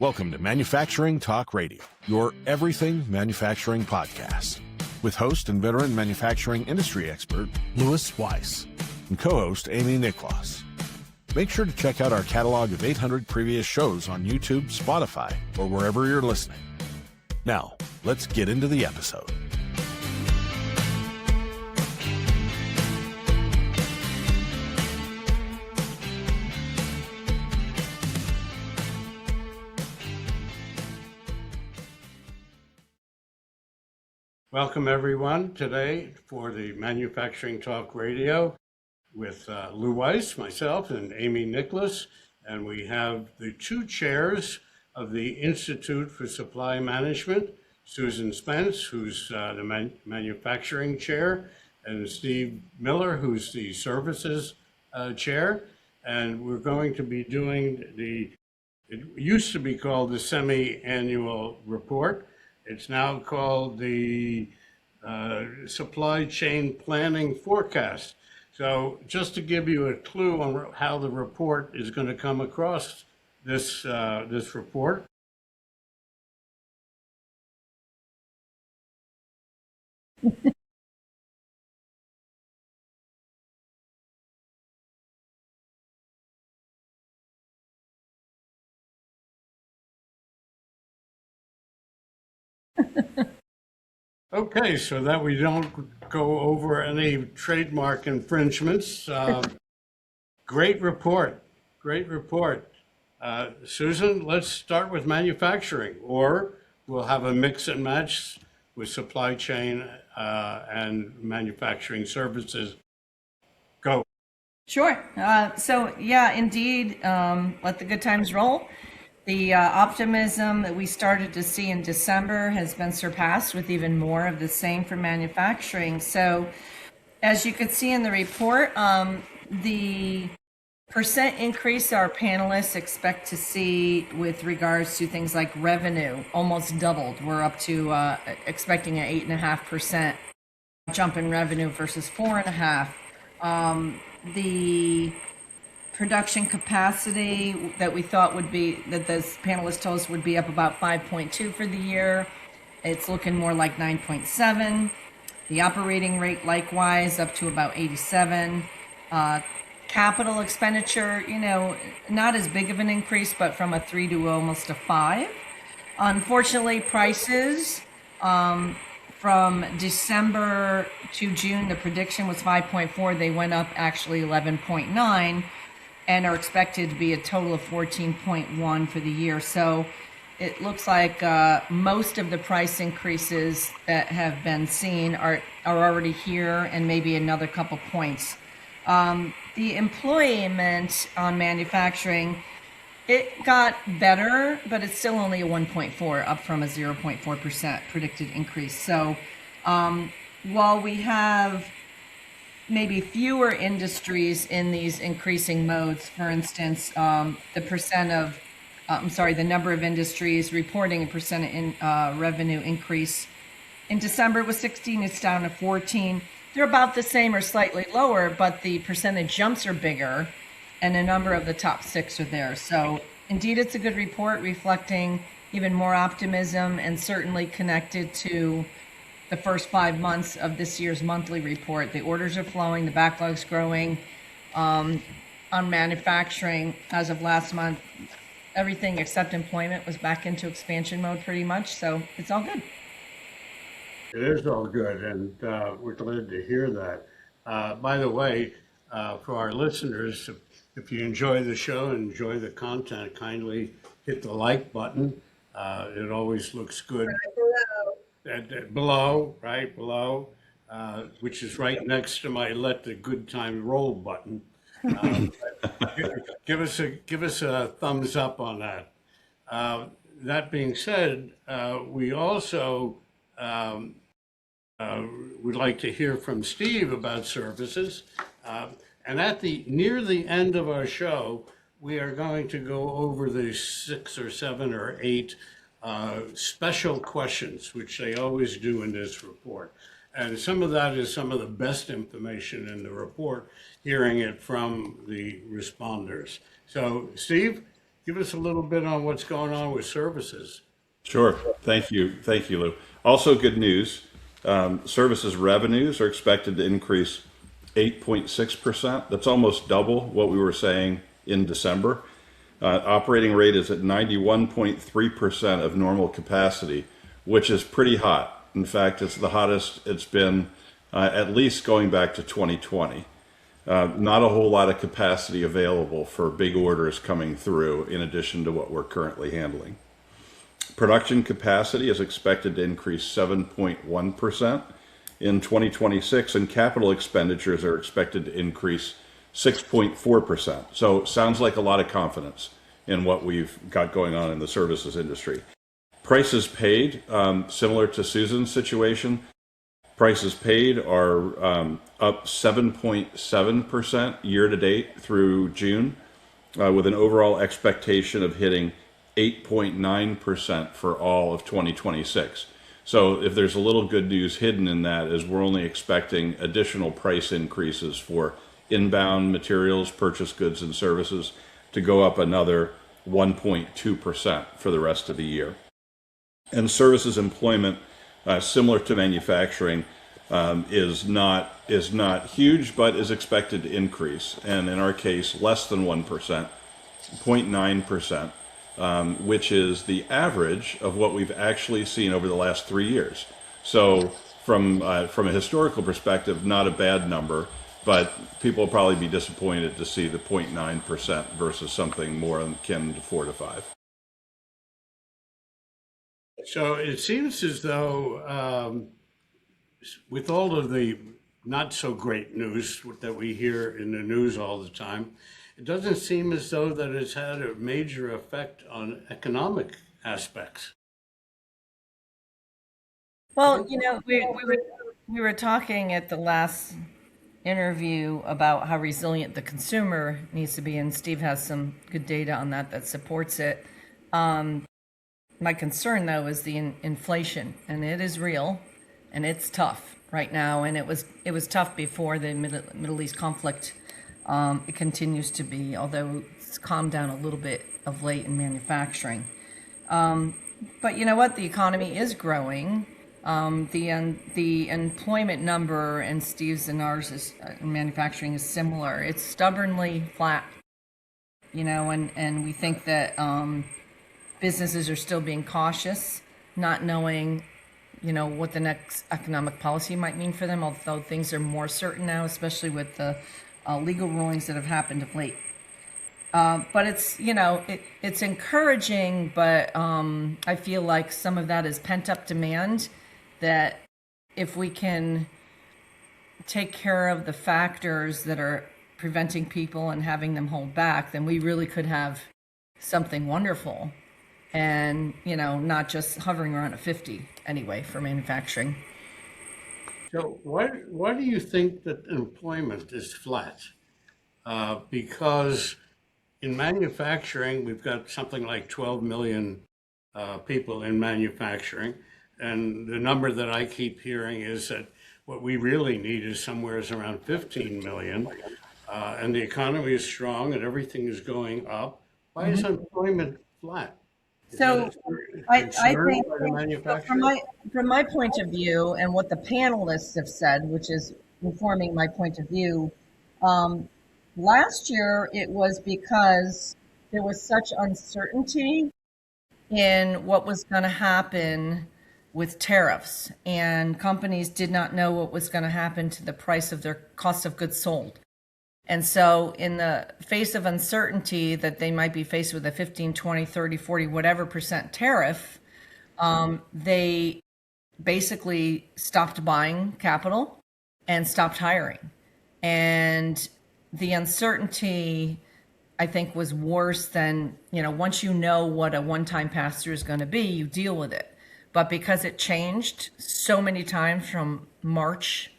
Welcome to Manufacturing Talk Radio, your everything manufacturing podcast, with host and veteran manufacturing industry expert Louis Weiss and co-host Amy Niklas. Make sure to check out our catalog of 800 previous shows on YouTube, Spotify, or wherever you're listening. Now, let's get into the episode. Welcome everyone today for the Manufacturing Talk Radio with Lou Weiss, myself, and Amy Niklas. And we have the two chairs of the Institute for Supply Management, Susan Spence, who's the manufacturing chair, and Steve Miller, who's the services chair. And we're going to be doing it used to be called the semi-annual report. It's now called the Supply Chain Planning Forecast. So just to give you a clue on how the report is going to come across this report. Okay, so that we don't go over any trademark infringements. Great report, great report. Susan, let's start with manufacturing, or we'll have a mix and match with supply chain and manufacturing services. Go. Sure. So yeah, indeed, let the good times roll. The optimism that we started to see in December has been surpassed with even more of the same for manufacturing. So as you could see in the report, the percent increase our panelists expect to see with regards to things like revenue almost doubled. We're up to expecting an 8.5% jump in revenue versus 4.5%. The production capacity that we thought would be, that this panelist told us would be up about 5.2 for the year. It's looking more like 9.7. The operating rate likewise up to about 87. Capital expenditure, not as big of an increase, but from a 3 to almost a 5. Unfortunately, prices from December to June, the prediction was 5.4. They went up actually 11.9. and are expected to be a total of 14.1 for the year. So it looks like most of the price increases that have been seen are already here, and maybe another couple points. The employment on manufacturing, it got better, but it's still only a 1.4, up from a 0.4% predicted increase. So while we have maybe fewer industries in these increasing modes, for instance, the number of industries reporting a percent in revenue increase in December was 16, it's down to 14. They're about the same or slightly lower, but the percentage jumps are bigger, and a number of the top 6 are there. So indeed, it's a good report reflecting even more optimism, and certainly connected to the first 5 months of this year's monthly report. The orders are flowing, the backlog's growing. On manufacturing, as of last month, everything except employment was back into expansion mode pretty much, so it's all good. It is all good, and we're glad to hear that. By the way, for our listeners, if you enjoy the show and enjoy the content, kindly hit the like button. It always looks good. Below, which is right next to my "Let the Good Time Roll" button. Give us a thumbs up on that. That being said, we also would like to hear from Steve about services. And near the end of our show, we are going to go over the 6 or 7 or 8 special questions, which they always do in this report. And some of that is some of the best information in the report, hearing it from the responders. So, Steve, Give us a little bit on what's going on with services. Sure. Thank you. Thank you, Lou. Also, good news. Services revenues are expected to increase 8.6%. That's almost double what we were saying in December. Operating rate is at 91.3% of normal capacity, which is pretty hot. In fact, it's the hottest it's been at least going back to 2020. Not a whole lot of capacity available for big orders coming through in addition to what we're currently handling. Production capacity is expected to increase 7.1% in 2026, and capital expenditures are expected to increase 6.4%. So sounds like a lot of confidence in what we've got going on in the services industry. Prices paid, similar to Susan's situation, prices paid are up 7.7% year to date through June, with an overall expectation of hitting 8.9% for all of 2026. So if there's a little good news hidden in that is we're only expecting additional price increases for inbound materials, purchased goods and services to go up another 1.2% for the rest of the year. And services employment, similar to manufacturing, is not huge, but is expected to increase. And in our case, less than 1%, 0.9%. Which is the average of what we've actually seen over the last 3 years. So from a historical perspective, not a bad number, but people will probably be disappointed to see the 0.9% versus something more akin to 4 to 5. So it seems as though with all of the not so great news that we hear in the news all the time, it doesn't seem as though that it's had a major effect on economic aspects. Well, we were talking at the last interview about how resilient the consumer needs to be, and Steve has some good data on that supports it. My concern, though, is the inflation, and it is real, and it's tough right now, and it was tough before the Middle East conflict. It continues to be, although it's calmed down a little bit of late in manufacturing. But you know what? The economy is growing. The employment number in Steve's and ours in manufacturing is similar. It's stubbornly flat, and we think that businesses are still being cautious, not knowing, what the next economic policy might mean for them, although things are more certain now, especially with the legal rulings that have happened of late. But it's, it's encouraging, but I feel like some of that is pent up demand, that if we can take care of the factors that are preventing people and having them hold back, then we really could have something wonderful and, not just hovering around a 50 anyway for manufacturing. So why do you think that employment is flat? Because in manufacturing, we've got something like 12 million people in manufacturing. And the number that I keep hearing is that what we really need is somewhere around 15 million. And the economy is strong and everything is going up. Why is employment flat? So I think from my point of view and what the panelists have said, which is informing my point of view, last year it was because there was such uncertainty in what was going to happen with tariffs, and companies did not know what was going to happen to the price of their cost of goods sold. And so in the face of uncertainty that they might be faced with a 15, 20, 30, 40, whatever percent tariff, they basically stopped buying capital and stopped hiring. And the uncertainty, I think, was worse than, once you know what a one-time pass-through is going to be, you deal with it. But because it changed so many times from March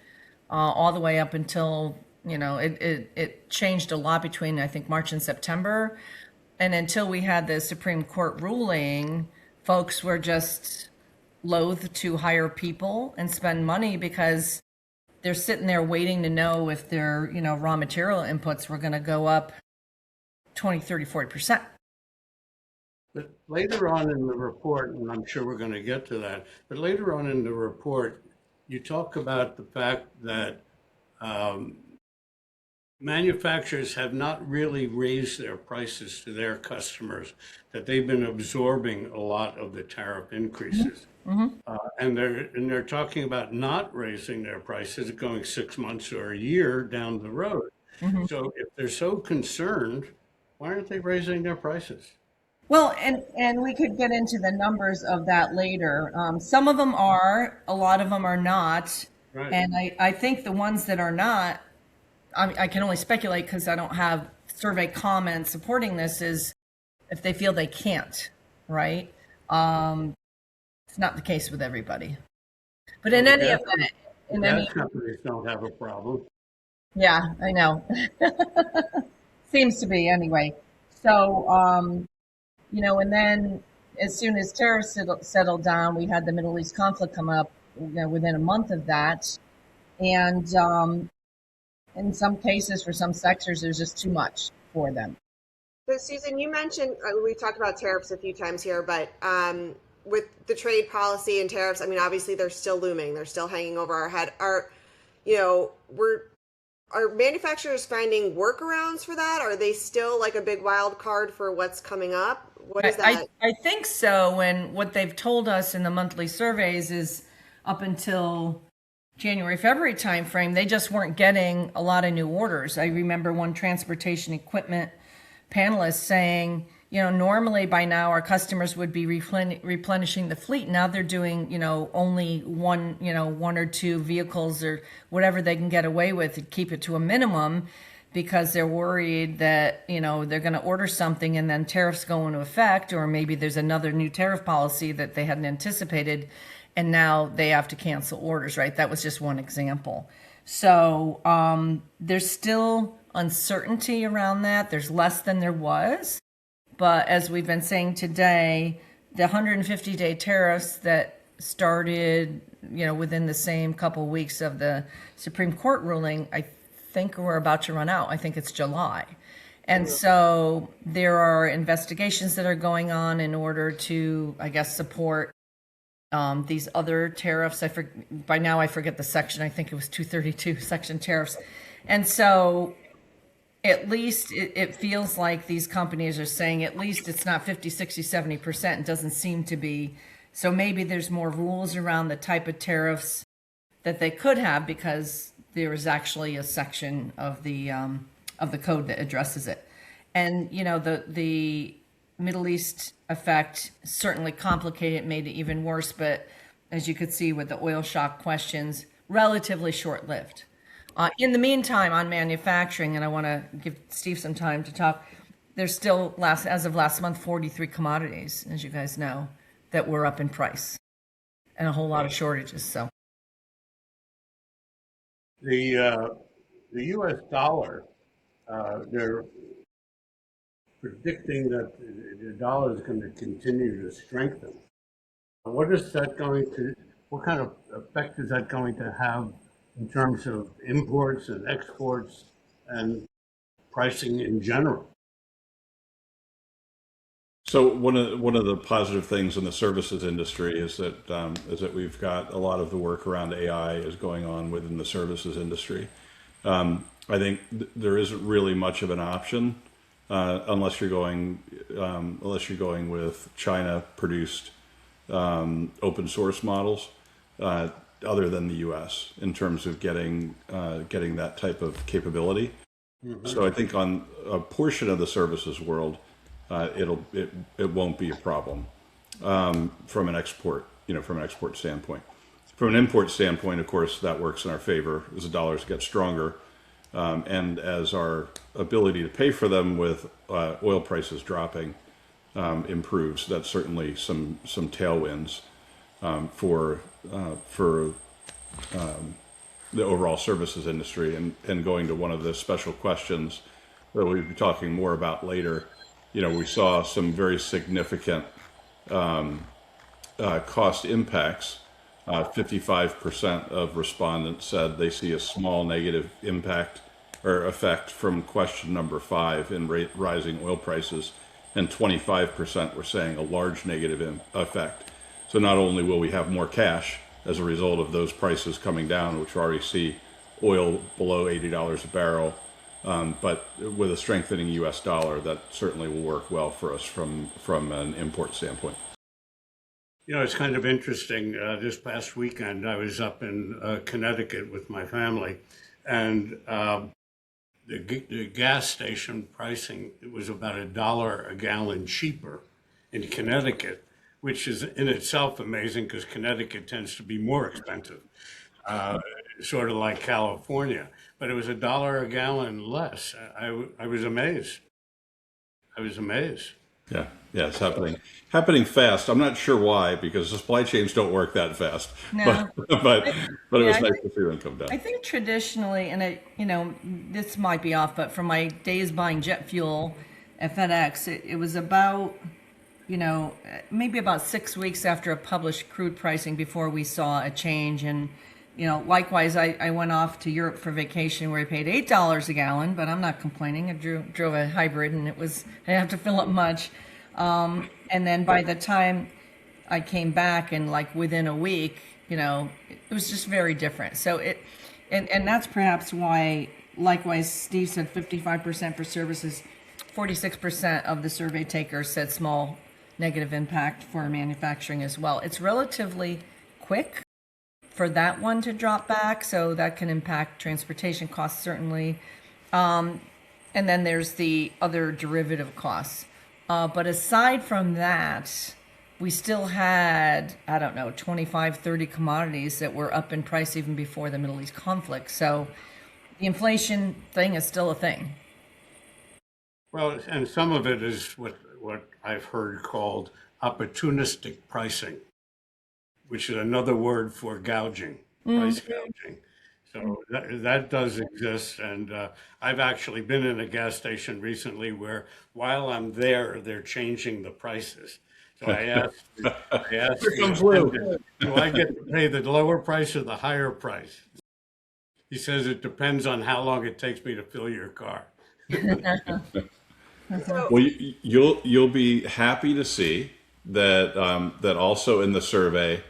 all the way up until it changed a lot between, I think, March and September. And until we had the Supreme Court ruling, folks were just loath to hire people and spend money because they're sitting there waiting to know if their, raw material inputs were going to go up 20, 30, 40%. But later on in the report, and I'm sure we're going to get to that, but later on in the report, you talk about the fact that manufacturers have not really raised their prices to their customers, that they've been absorbing a lot of the tariff increases. And they're talking about not raising their prices going 6 months or a year down the road. So if they're so concerned, why aren't they raising their prices? Well, and we could get into the numbers of that later. Some of them are, a lot of them are not. Right. And I think the ones that are not, I can only speculate because I don't have survey comments supporting this, is if they feel they can't, right? It's not the case with everybody. But in any event, Gas companies don't have a problem. yeah, I know. Seems to be anyway. So, and then as soon as tariffs settled down, we had the Middle East conflict come up, within a month of that. And in some cases, for some sectors, there's just too much for them. So, Susan, you mentioned, we've talked about tariffs a few times here, but with the trade policy and tariffs, I mean, obviously they're still looming. They're still hanging over our head. Are manufacturers finding workarounds for that? Are they still like a big wild card for what's coming up? What is that? I think so. And what they've told us in the monthly surveys is up until January, February timeframe, they just weren't getting a lot of new orders. I remember one transportation equipment panelist saying, normally by now our customers would be replenishing the fleet. Now they're doing, only one or two vehicles or whatever they can get away with to keep it to a minimum, because they're worried that, they're going to order something and then tariffs go into effect, or maybe there's another new tariff policy that they hadn't anticipated and now they have to cancel orders, right? That was just one example. So there's still uncertainty around that. There's less than there was. But as we've been saying today, the 150-day tariffs that started, within the same couple weeks of the Supreme Court ruling, I think we're about to run out. I think it's July. And so there are investigations that are going on in order to, I guess, support these other tariffs. By now I forget the section. I think it was 232 section tariffs. And so at least it feels like these companies are saying at least it's not 50, 60, 70%. It doesn't seem to be. So maybe there's more rules around the type of tariffs that they could have, because there is actually a section of the code that addresses it. And, the Middle East effect certainly complicated it, made it even worse. But as you could see with the oil shock questions, relatively short-lived. In the meantime, on manufacturing, and I want to give Steve some time to talk, there's still, as of last month, 43 commodities, as you guys know, that were up in price, and a whole lot of shortages. So The U.S. dollar, they're predicting that the dollar is going to continue to strengthen. What kind of effect is that going to have in terms of imports and exports and pricing in general? So one of the positive things in the services industry is that we've got a lot of the work around AI is going on within the services industry. I think there isn't really much of an option unless you're going with China produced open source models, other than the U.S. in terms of getting that type of capability. Mm-hmm. So I think on a portion of the services world, it won't be a problem from an export standpoint. From an import standpoint, of course, that works in our favor as the dollars get stronger, and as our ability to pay for them with oil prices dropping improves. That's certainly some tailwinds for the overall services industry. And going to one of the special questions that we'll be talking more about later, we saw some very significant cost impacts. 55% of respondents said they see a small negative impact or effect from question number 5 in rising oil prices. and 25% were saying a large negative effect. So not only will we have more cash as a result of those prices coming down, which we already see oil below $80 a barrel, but with a strengthening U.S. dollar, that certainly will work well for us from an import standpoint. You know, it's kind of interesting. This past weekend, I was up in Connecticut with my family, and the gas station pricing, it was about $1 a gallon cheaper in Connecticut, which is in itself amazing because Connecticut tends to be more expensive, sort of like California. But it was $1 a gallon less. I was amazed. I was amazed. Yeah, it's happening fast. I'm not sure why, because the supply chains don't work that fast. No. But it was nice to see them come down. I think traditionally, and this might be off, but from my days buying jet fuel at FedEx, it was about, maybe about 6 weeks after a published crude pricing before we saw a change. And, likewise, I went off to Europe for vacation where I paid $8 a gallon, but I'm not complaining. I drove a hybrid and I didn't have to fill up much. And then by the time I came back and like within a week, it was just very different. So and that's perhaps why, likewise, Steve said 55% for services, 46% of the survey takers said small negative impact for manufacturing as well. It's relatively quick for that one to drop back, so that can impact transportation costs certainly. And then there's the other derivative costs. But aside from that, we still had, 25, 30 commodities that were up in price even before the Middle East conflict. So the inflation thing is still a thing. Well, and some of it is what I've heard called opportunistic pricing, which is another word for gouging, price gouging. So that does exist. And I've actually been in a gas station recently where while I'm there, they're changing the prices. So I asked Here comes Lou. do I get to pay the lower price or the higher price? He says it depends on how long it takes me to fill your car. Well, you'll be happy to see that that also in the survey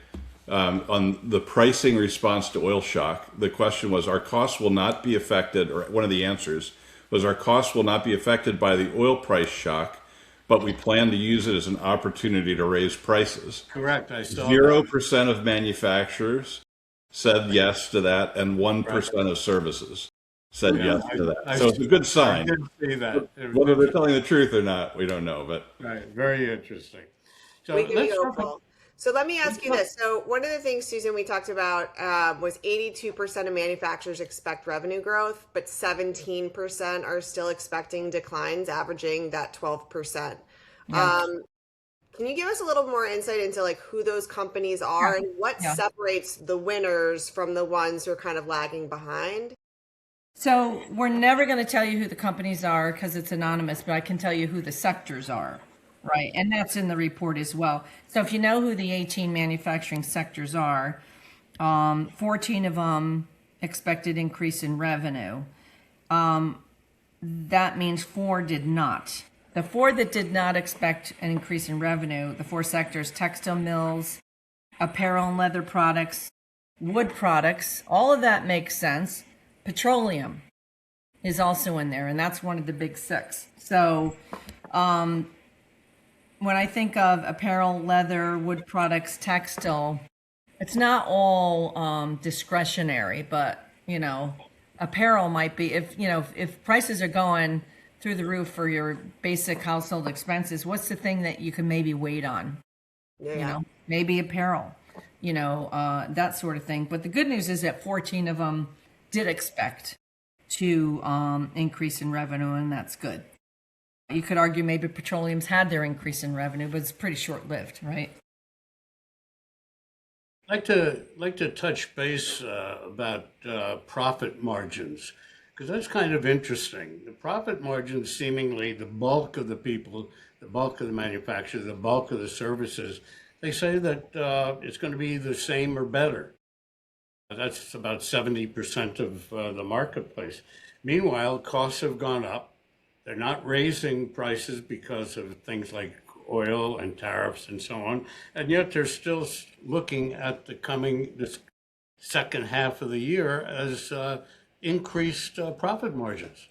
on the pricing response to oil shock, the question was our costs will not be affected, or one of the answers was our costs will not be affected by the oil price shock, but we plan to use it as an opportunity to raise prices. Correct. I saw 0% of manufacturers said yes to that, and 1% of services said yes to that. So it's a good sign. I did see that. Whether they're telling the truth or not, we don't know. But right, very interesting. So We can be hopeful. So let me ask you this. So one of the things, Susan, we talked about was 82% of manufacturers expect revenue growth, but 17% are still expecting declines, averaging that 12%. Yeah. Can you give us a little more insight into like who those companies are and what separates the winners from the ones who are kind of lagging behind? So we're never going to tell you who the companies are because it's anonymous, but I can tell you who the sectors are, right? And that's in the report as well. So if you know who the 18 manufacturing sectors are, 14 of them expected increase in revenue. That means 4 did not. The 4 that did not expect an increase in revenue, the 4 sectors: textile mills, apparel and leather products, wood products, all of that makes sense. Petroleum is also in there, and that's one of the big 6. So when I think of apparel, leather, wood products, textile, it's not all discretionary, but, apparel might be, if prices are going through the roof for your basic household expenses, what's the thing that you can maybe wait on? Yeah. Maybe apparel, that sort of thing. But the good news is that 14 of them did expect to increase in revenue, and that's good. You could argue maybe petroleum's had their increase in revenue, but it's pretty short-lived, right? I'd like to touch base about profit margins, because that's kind of interesting. The profit margins, seemingly the bulk of the people, the bulk of the manufacturers, the bulk of the services, they say that it's going to be the same or better. That's about 70% of the marketplace. Meanwhile, costs have gone up, They're not raising prices because of things like oil and tariffs and so on, and yet they're still looking at this second half of the year as increased profit margins.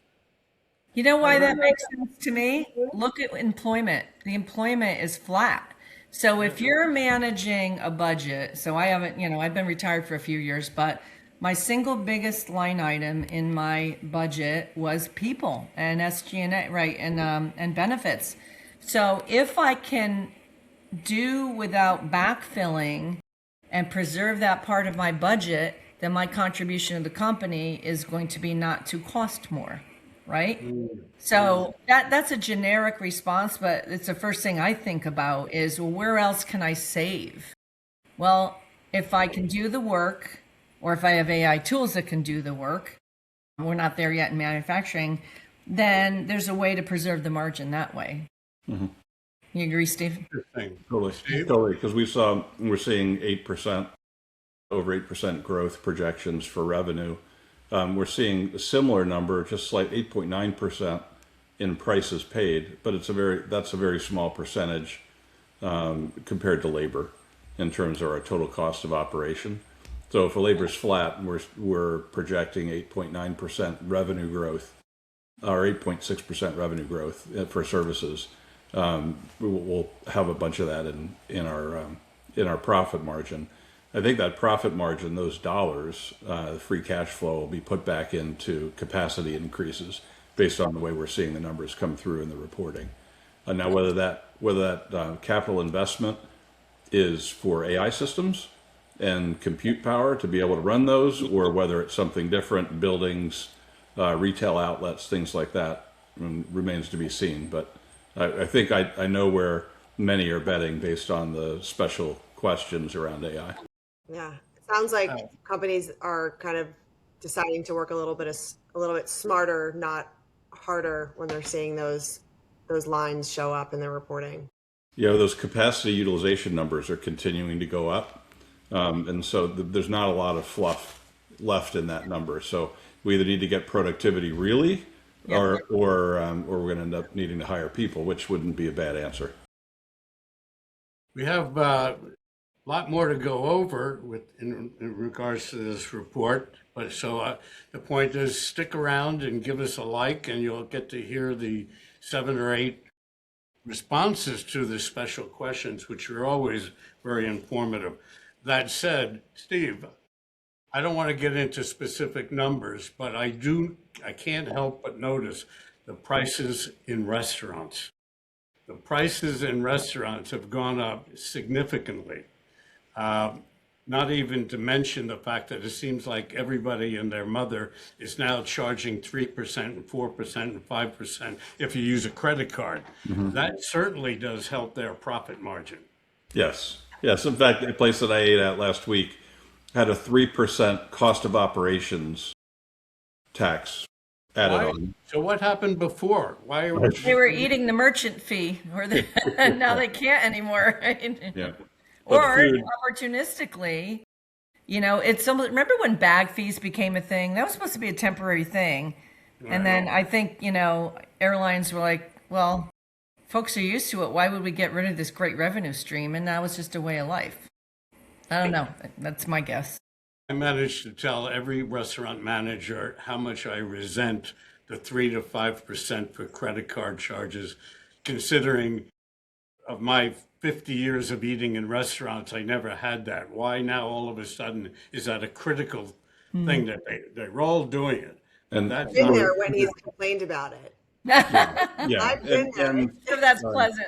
You know why that makes sense to me? Look at employment. The employment is flat. So if you're managing a budget, so I haven't, I've been retired for a few years, but my single biggest line item in my budget was people and SG&A, right, and benefits. So if I can do without backfilling and preserve that part of my budget, then my contribution to the company is going to be not to cost more, right? So that's a generic response, but it's the first thing I think about is, well, where else can I save? Well, if I can do the work, or if I have AI tools that can do the work, we're not there yet in manufacturing, then there's a way to preserve the margin that way. Mm-hmm. You agree, Steve? Totally, because we're seeing 8%, over 8% growth projections for revenue. We're seeing a similar number, just slight 8.9% in prices paid, but that's a very small percentage compared to labor in terms of our total cost of operation. So if labor is flat, we're projecting 8.9% revenue growth, or 8.6% revenue growth for services. We'll have a bunch of that in our profit margin. I think that profit margin, those dollars, the free cash flow, will be put back into capacity increases based on the way we're seeing the numbers come through in the reporting. Now, whether that capital investment is for AI systems and compute power to be able to run those, or whether it's something different, buildings, retail outlets, things like that, remains to be seen. But I think I know where many are betting based on the special questions around AI. Yeah, it sounds like companies are kind of deciding to work a little bit smarter, not harder, when they're seeing those lines show up in their reporting. Yeah, those capacity utilization numbers are continuing to go up, and so there's not a lot of fluff left in that number. So we either need to get productivity really, or we're going to end up needing to hire people, which wouldn't be a bad answer. We have a lot more to go over in regards to this report, but so the point is, stick around and give us a like, and you'll get to hear the 7 or 8 responses to the special questions, which are always very informative. That said, Steve, I don't want to get into specific numbers, but I can't help but notice the prices in restaurants. The prices in restaurants have gone up significantly. Not even to mention the fact that it seems like everybody and their mother is now charging 3% and 4% and 5% if you use a credit card. Mm-hmm. That certainly does help their profit margin. Yes. In fact, the place that I ate at last week had a 3% cost of operations tax added on. So what happened before? Why are they were eating the merchant fee, now they can't anymore, right? Yeah. Or opportunistically, it's almost, remember when bag fees became a thing? That was supposed to be a temporary thing. Right. And then I think, airlines were like, well, folks are used to it. Why would we get rid of this great revenue stream? And now it's just a way of life. I don't know. That's my guess. I managed to tell every restaurant manager how much I resent the 3 to 5% for credit card charges, considering of my 50 years of eating in restaurants, I never had that. Why now all of a sudden is that a critical thing that they're all doing it? And that's been there when he's complained about it. I've been there. So that's pleasant.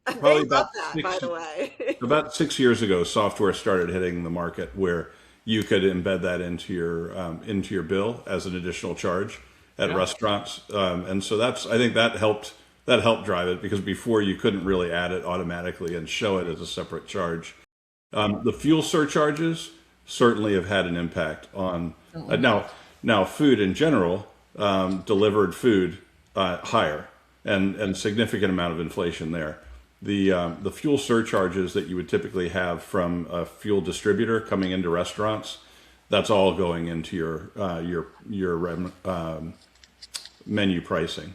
Probably by the way. About 6 years ago, software started hitting the market where you could embed that into your bill as an additional charge at restaurants, and so I think that helped drive it, because before you couldn't really add it automatically and show it as a separate charge. The fuel surcharges certainly have had an impact on now food in general, delivered food higher, and significant amount of inflation there. The fuel surcharges that you would typically have from a fuel distributor coming into restaurants, that's all going into your menu pricing.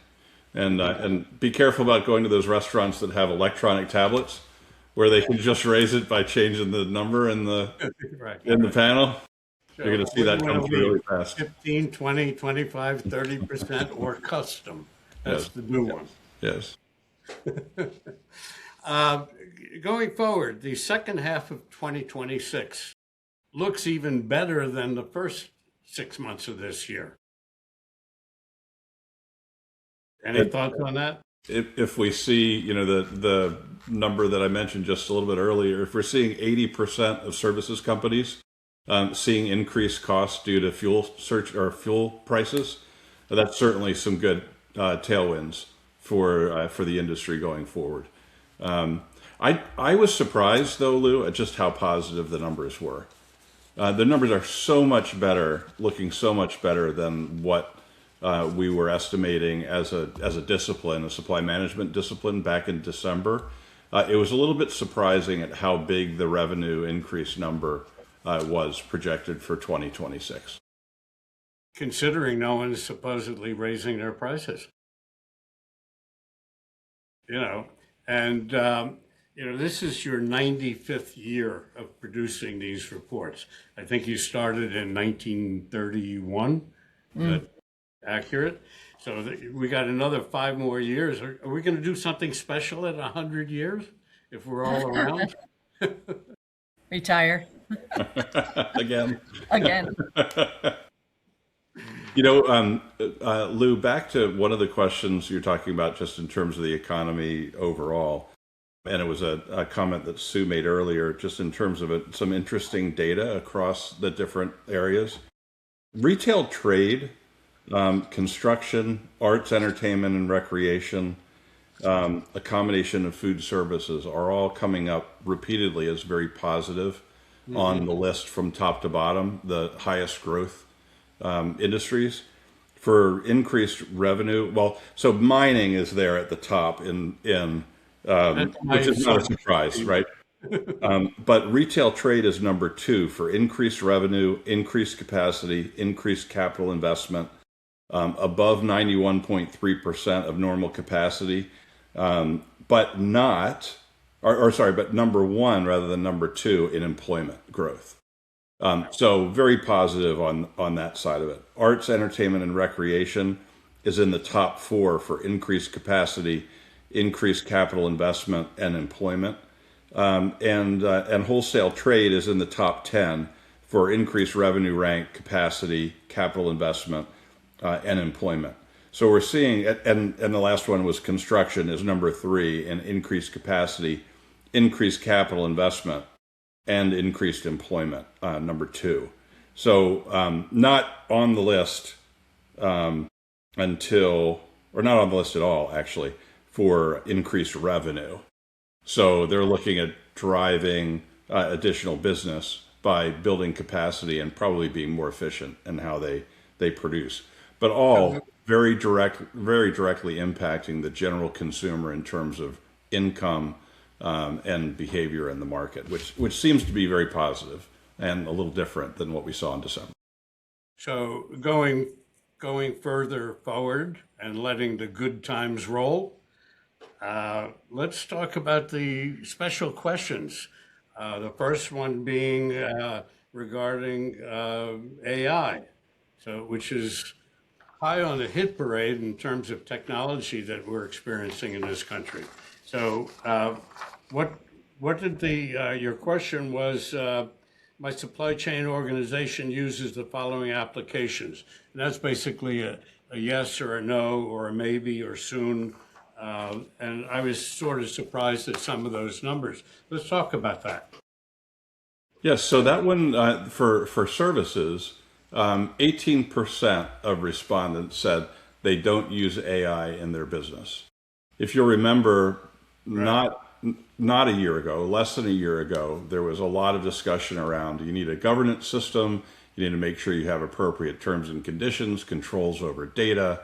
And be careful about going to those restaurants that have electronic tablets where they can just raise it by changing the number in the Right. in the panel. So You're going to see that come through really fast. 15, 20, 25, 30% or custom. That's Yes. the new one. Yes. Going forward, the second half of 2026 looks even better than the first 6 months of this year. Any thoughts on that? If we see, the number that I mentioned just a little bit earlier, if we're seeing 80% of services companies seeing increased costs due to fuel prices, that's certainly some good tailwinds for the industry going forward. I was surprised though, Lou, at just how positive the numbers were. The numbers are so much better, looking so much better than what we were estimating as a discipline, a supply management discipline back in December. It was a little bit surprising at how big the revenue increase number was projected for 2026. Considering no one's supposedly raising their prices. And this is your 95th year of producing these reports. I think you started in 1931. Is that accurate? So we got another 5 more years. Are we going to do something special at 100 years if we're all around? Retire Again. again. Lou, back to one of the questions you're talking about just in terms of the economy overall. And it was a comment that Sue made earlier, just in terms of some interesting data across the different areas. Retail trade, construction, arts, entertainment, and recreation, a combination of food services are all coming up repeatedly as very positive on the list from top to bottom, the highest growth industries for increased revenue. Well, so mining is there at the top which is not a surprise, right? But retail trade is number 2 for increased revenue, increased capacity, increased capital investment, above 91.3% of normal capacity, but number 1 rather than number 2 in employment growth. So very positive on that side of it. Arts, entertainment, and recreation is in the top 4 for increased capacity, increased capital investment, and employment. And wholesale trade is in the top 10 for increased revenue rank, capacity, capital investment, and employment. So we're seeing, and the last one was construction is number 3 in increased capacity, increased capital investment, and increased employment, number 2. So not on the list not on the list at all, actually, for increased revenue. So they're looking at driving additional business by building capacity and probably being more efficient in how they produce. But all very directly impacting the general consumer in terms of income and behavior in the market, which seems to be very positive and a little different than what we saw in December. So going further forward and letting the good times roll, let's talk about the special questions. The first one being regarding AI, which is high on the hit parade in terms of technology that we're experiencing in this country. So what did your question was, my supply chain organization uses the following applications. And that's basically a yes or a no or a maybe or soon. And I was sort of surprised at some of those numbers. Let's talk about that. Yes, so that one for services, 18% of respondents said they don't use AI in their business. If you'll remember, not a year ago, less than a year ago, there was a lot of discussion around you need a governance system, you need to make sure you have appropriate terms and conditions, controls over data,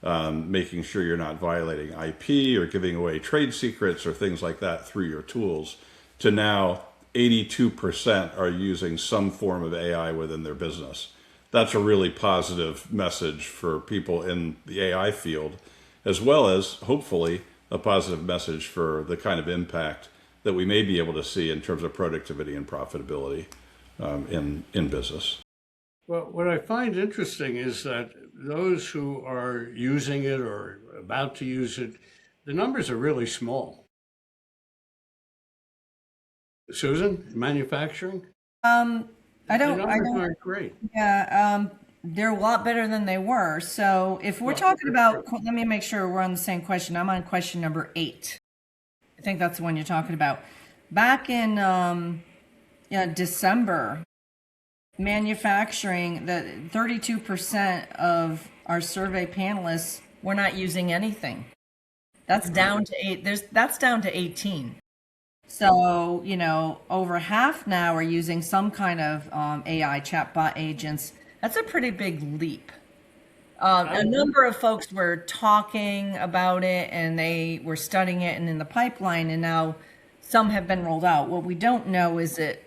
making sure you're not violating IP or giving away trade secrets or things like that through your tools, to now 82% are using some form of AI within their business. That's a really positive message for people in the AI field. as well as hopefully a positive message for the kind of impact that we may be able to see in terms of productivity and profitability in business. Well, what I find interesting is that those who are using it or about to use it, the numbers are really small. Susan, manufacturing? I The don't, numbers aren't great. yeah, they're a lot better than they were. So if we're talking about, let me make sure we're on the same question. I'm on question number 8. I think that's the one you're talking about. Back in December, manufacturing, the 32% of our survey panelists were not using anything. That's down to 8. That's down to 18. So, over half now are using some kind of AI chatbot agents. That's a pretty big leap. A number of folks were talking about it and they were studying it and in the pipeline, and now some have been rolled out. What we don't know is it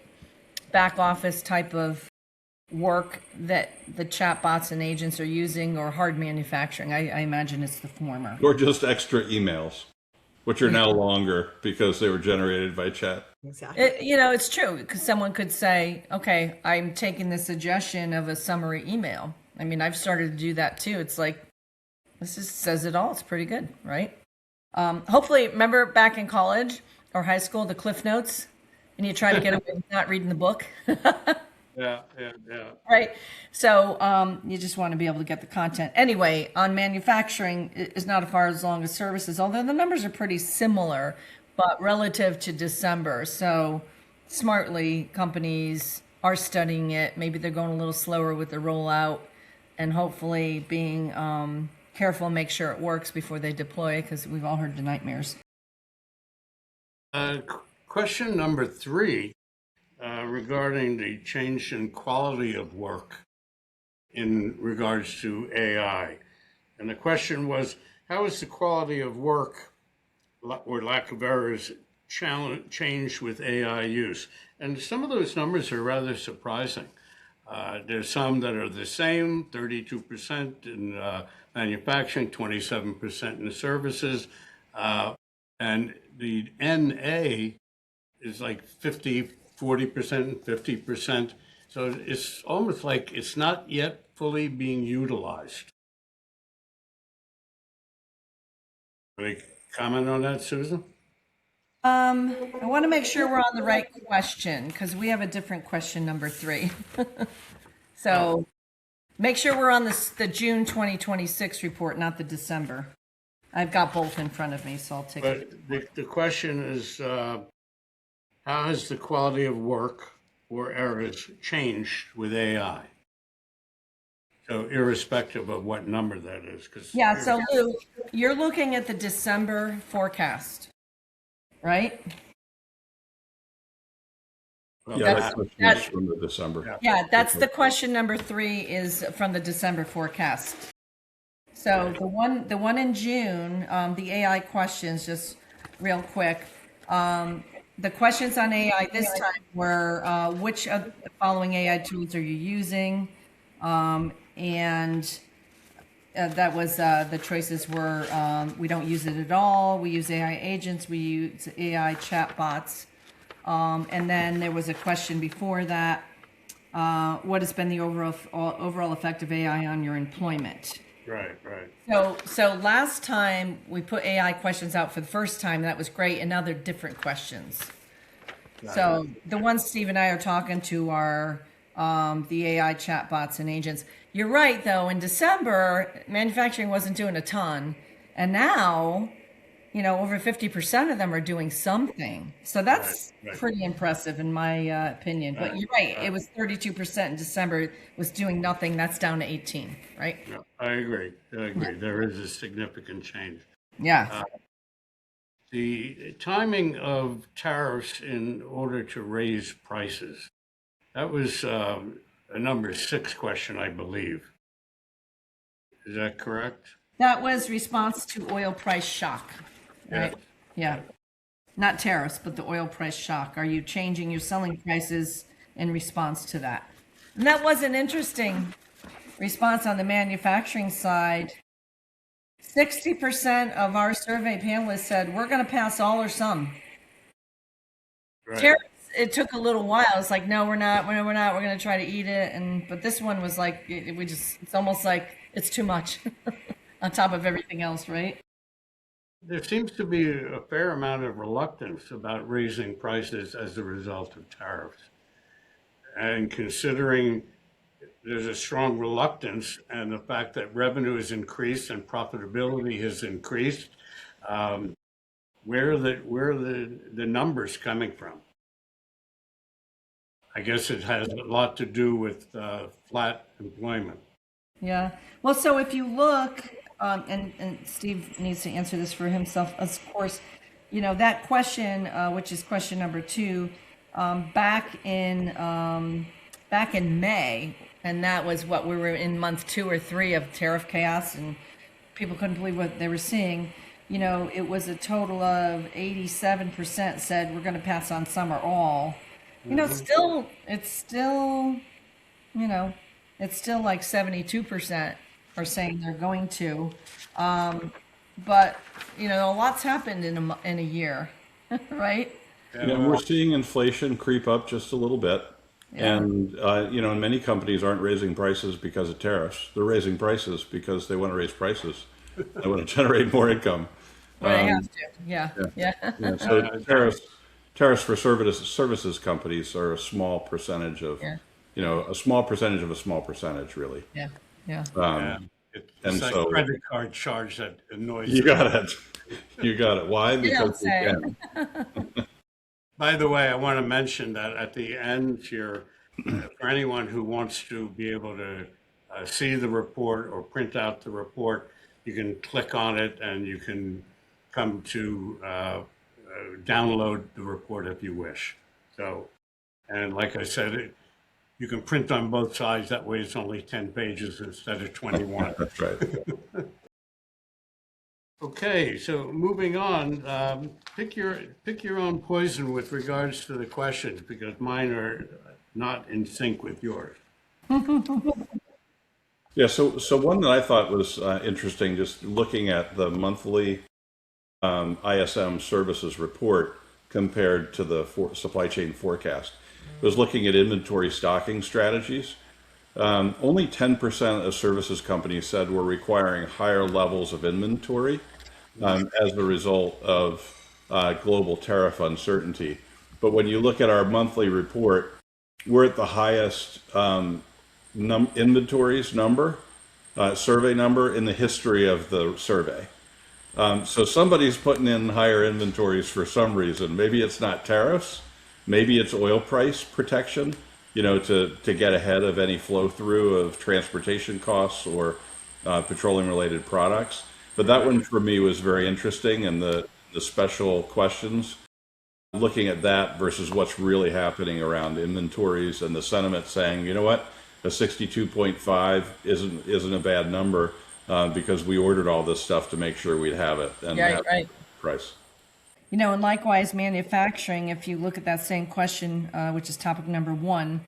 back office type of work that the chatbots and agents are using, or hard manufacturing. I imagine it's the former. Or just extra emails, which are now longer because they were generated by chat. Exactly. It's true, because someone could say, okay, I'm taking the suggestion of a summary email. I mean, I've started to do that too. It's like, this just says it all. It's pretty good, right? Hopefully, remember back in college or high school, the Cliff Notes, and you try to get away with not reading the book. Yeah. Right. So you just want to be able to get the content. Anyway, on manufacturing is not as far as long as services, although the numbers are pretty similar, but relative to December. So smartly, companies are studying it. Maybe they're going a little slower with the rollout, and hopefully being careful and make sure it works before they deploy, because we've all heard the nightmares. Question number 3. Regarding the change in quality of work in regards to AI. And the question was, how is the quality of work or lack of errors changed with AI use? And some of those numbers are rather surprising. There's some that are the same, 32% in manufacturing, 27% in the services, and the NA is like 40%, 50%. So it's almost like it's not yet fully being utilized. Any comment on that, Susan? I want to make sure we're on the right question, because we have a different question number 3. So make sure we're on the June 2026 report, not the December. I've got both in front of me, so I'll take it. But the question is, how has the quality of work or errors changed with AI? So irrespective of what number that is. Yeah, so Lou, you're looking at the December forecast, right? Well, Yeah, That's- that question that's- is from the December. Yeah, that's the question number 3 is from the December forecast. So the one in June, the AI questions, just real quick. The questions on AI this time were, which of the following AI tools are you using? And that was, the choices were, we don't use it at all. We use AI agents. We use AI chatbots. And then there was a question before that. What has been the overall effect of AI on your employment? Right. So last time we put AI questions out for the first time, that was great, and now they're different questions. So the ones Steve and I are talking to are the AI chatbots and agents. You're right, though. In December, manufacturing wasn't doing a ton, and now, over 50% of them are doing something. So that's Right. pretty impressive in my opinion. But you're right. It was 32% in December was doing nothing. That's down to 18, right? Yeah, I agree. There is a significant change. Yeah. The timing of tariffs in order to raise prices, that was a number 6 question, I believe. Is that correct? That was response to oil price shock, right? Yeah. Not tariffs, but the oil price shock. Are you changing your selling prices in response to that? And that was an interesting response on the manufacturing side. 60% of our survey panelists said we're going to pass all or some. Right. Tariffs, it took a little while. It's like, no, we're not. We're not. We're going to try to eat it. But this one was like, it's almost like it's too much on top of everything else, right? There seems to be a fair amount of reluctance about raising prices as a result of tariffs. And considering there's a strong reluctance and the fact that revenue has increased and profitability has increased, where are the numbers coming from? I guess it has a lot to do with flat employment. Yeah. Well, so if you look, and Steve needs to answer this for himself, of course, that question, which is question number 2, back in May, and that was what we were in month 2 or 3 of tariff chaos, and people couldn't believe what they were seeing. It was a total of 87% said we're going to pass on some or all. It's still like 72% are saying they're going to. But, a lot's happened in a year, right? Yeah, we're seeing inflation creep up just a little bit. Yeah. And, many companies aren't raising prices because of tariffs. They're raising prices because they want to raise prices. They want to generate more income. Well, they have to. Yeah. Yeah, so tariffs for services companies are a small percentage of, a small percentage of a small percentage, really. Yeah. It's And like so- credit card charge that annoys You got it. You got it. Why? Because you say. can. By the way, I want to mention that at the end here, for anyone who wants to be able to see the report or print out the report, you can click on it and you can come to download the report if you wish. So, and like I said, you can print on both sides. That way it's only 10 pages instead of 21. That's right. Okay, so moving on, pick your own poison with regards to the questions because mine are not in sync with yours. Yeah, so one that I thought was interesting, just looking at the monthly ISM services report compared to the supply chain forecast, was looking at inventory stocking strategies. Only 10% of services companies said we're requiring higher levels of inventory as a result of global tariff uncertainty. But when you look at our monthly report, we're at the highest inventories number, survey number in the history of the survey. So somebody's putting in higher inventories for some reason. Maybe it's not tariffs, maybe it's oil price protection, to get ahead of any flow through of transportation costs or petroleum related products. But that one for me was very interesting, and the special questions, looking at that versus what's really happening around inventories and the sentiment saying, you know what, a 62.5 isn't a bad number because we ordered all this stuff to make sure we'd have it and have Right. price. And likewise, manufacturing, if you look at that same question, which is topic number 1,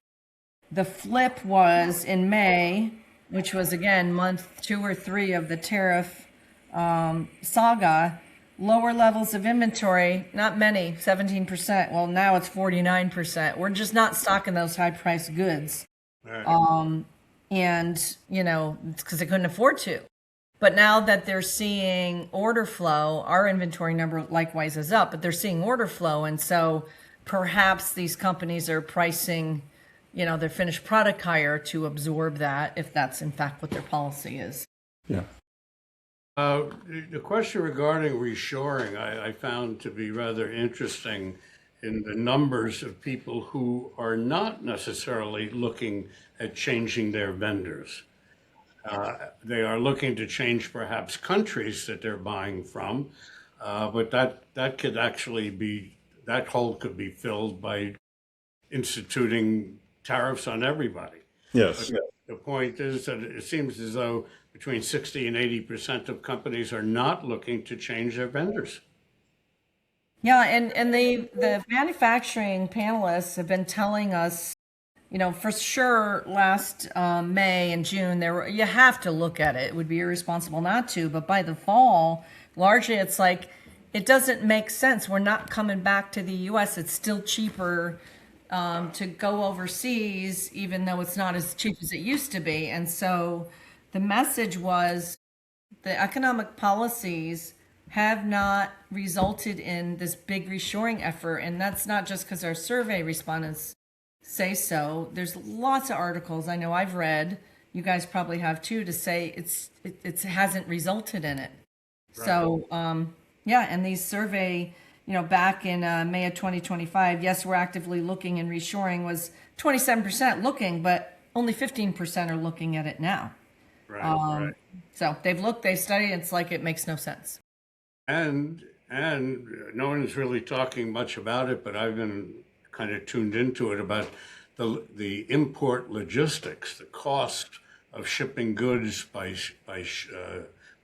the flip was in May, which was, again, month 2 or 3 of the tariff saga, lower levels of inventory, not many, 17%. Well, now it's 49%. We're just not stocking those high-priced goods. Right. And, it's because they couldn't afford to. But now that they're seeing order flow, our inventory number likewise is up, but they're seeing order flow. And so perhaps these companies are pricing, their finished product higher to absorb that, if that's in fact what their policy is. Yeah. The question regarding reshoring, I found to be rather interesting in the numbers of people who are not necessarily looking at changing their vendors. They are looking to change perhaps countries that they're buying from, but that could actually be, that hole could be filled by instituting tariffs on everybody. Yes. But the point is that it seems as though between 60 and 80% of companies are not looking to change their vendors. Yeah, and the manufacturing panelists have been telling us For sure, last May and June, you have to look at it. It would be irresponsible not to. But by the fall, largely, it's like it doesn't make sense. We're not coming back to the U.S. It's still cheaper to go overseas, even though it's not as cheap as it used to be. And so the message was the economic policies have not resulted in this big reshoring effort. And that's not just because our survey respondents say so. There's lots of articles I know I've read, you guys probably have too, to say it hasn't resulted in it. Right. So and these survey, back in May of 2025, yes, we're actively looking and reshoring was 27% looking, but only 15% are looking at it now. Right. So they've looked, they've studied, it's like it makes no sense. And no one's really talking much about it, but I've been kind of tuned into it about the import logistics, the cost of shipping goods by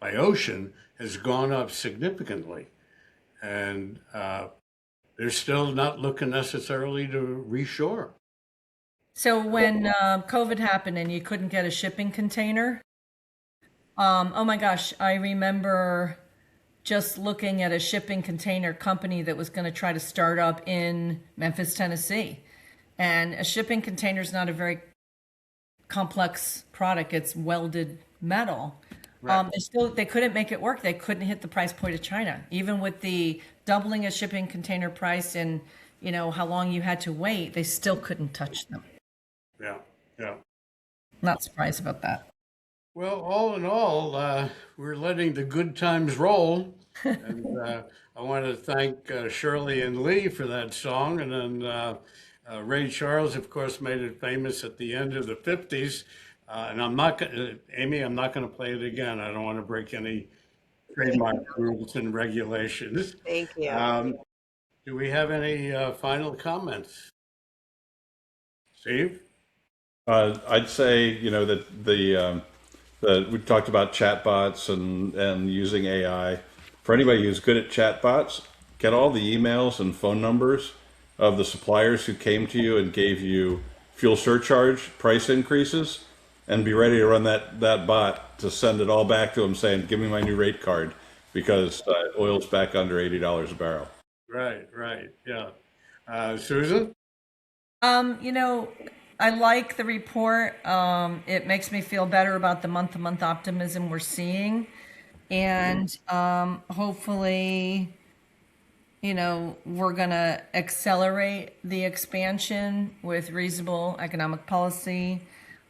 ocean has gone up significantly, and they're still not looking necessarily to reshore. So when COVID happened and you couldn't get a shipping container, oh my gosh, I remember just looking at a shipping container company that was going to try to start up in Memphis, Tennessee. And a shipping container is not a very complex product. It's welded metal. Right. They couldn't make it work. They couldn't hit the price point of China. Even with the doubling of shipping container price and, how long you had to wait, they still couldn't touch them. Yeah. Not surprised about that. Well, all in all, we're letting the good times roll. And I want to thank Shirley and Lee for that song. And then Ray Charles, of course, made it famous at the end of the 50s. And I'm not going to, Amy, I'm not going to play it again. I don't want to break any trademark rules and regulations. Thank you. Do we have any final comments? Steve? I'd say, that we talked about chatbots and using AI. For anybody who's good at chatbots, get all the emails and phone numbers of the suppliers who came to you and gave you fuel surcharge price increases, and be ready to run that bot to send it all back to them saying, give me my new rate card, because oil's back under $80 a barrel. Right, yeah. Susan? I like the report. It makes me feel better about the month-to-month optimism we're seeing. And hopefully, we're going to accelerate the expansion with reasonable economic policy.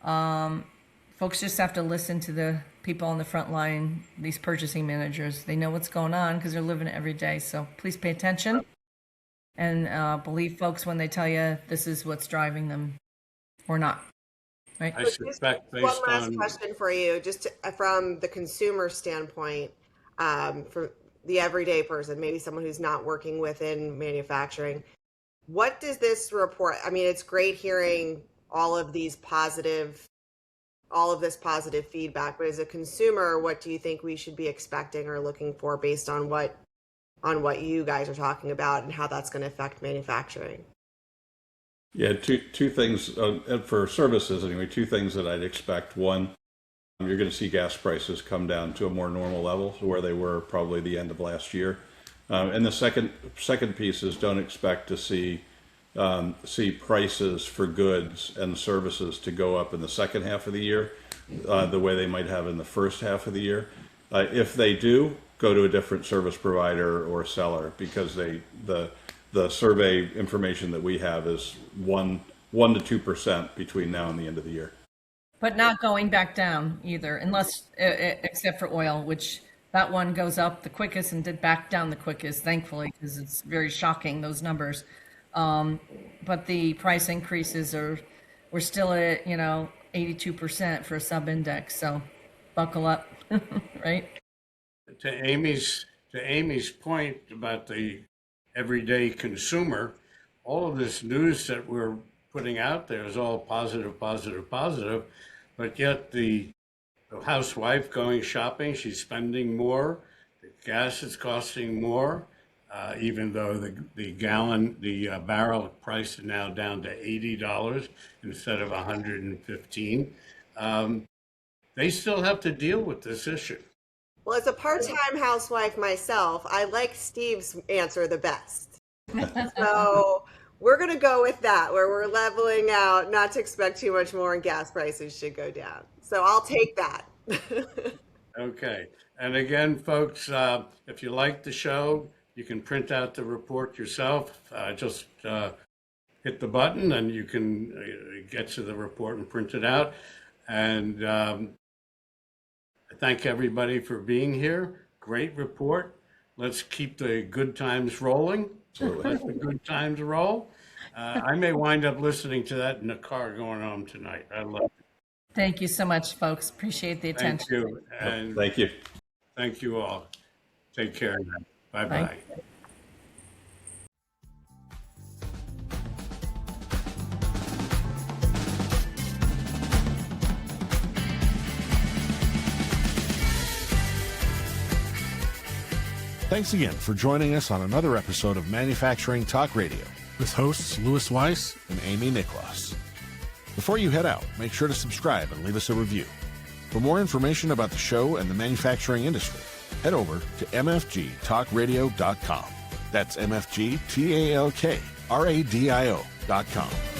Folks just have to listen to the people on the front line, these purchasing managers. They know what's going on because they're living it every day. So please pay attention and believe folks when they tell you this is what's driving them. Or not, right? I suspect based one last on... question for you, just from the consumer standpoint, for the everyday person, maybe someone who's not working within manufacturing. What does this report? I mean, it's great hearing all of this positive feedback, but as a consumer, what do you think we should be expecting or looking for based on what you guys are talking about and how that's going to affect manufacturing? Yeah, two things for services anyway. Two things that I'd expect. One, you're going to see gas prices come down to a more normal level, where they were probably the end of last year. And the second piece is don't expect to see prices for goods and services to go up in the second half of the year, the way they might have in the first half of the year. If they do, go to a different service provider or seller, because the survey information that we have is 1 to 2% between now and the end of the year. But not going back down either, unless, except for oil, which that one goes up the quickest and did back down the quickest, thankfully, because it's very shocking, those numbers. But the price increases we're still at, 82% for a sub-index. So buckle up, right? To Amy's point about the everyday consumer, all of this news that we're putting out there is all positive, but yet the housewife going shopping, she's spending more, the gas is costing more, even though the barrel price is now down to $80 instead of $115. They still have to deal with this issue. Well, as a part-time housewife myself, I like Steve's answer the best. So we're going to go with that, where we're leveling out, not to expect too much more, and gas prices should go down. So I'll take that. Okay. And again, folks, if you like the show, you can print out the report yourself. Just hit the button and you can get to the report and print it out. And I thank everybody for being here. Great report. Let's keep the good times rolling. Let the good times roll. I may wind up listening to that in the car going home tonight. I love it. Thank you so much, folks. Appreciate the attention. Thank you. And Thank you. thank you all. Take care now. Bye-bye. Bye. Thanks again for joining us on another episode of Manufacturing Talk Radio with hosts Louis Weiss and Amy Nicholas. Before you head out, make sure to subscribe and leave us a review. For more information about the show and the manufacturing industry, head over to mfgtalkradio.com. That's mfgtalkradio.com.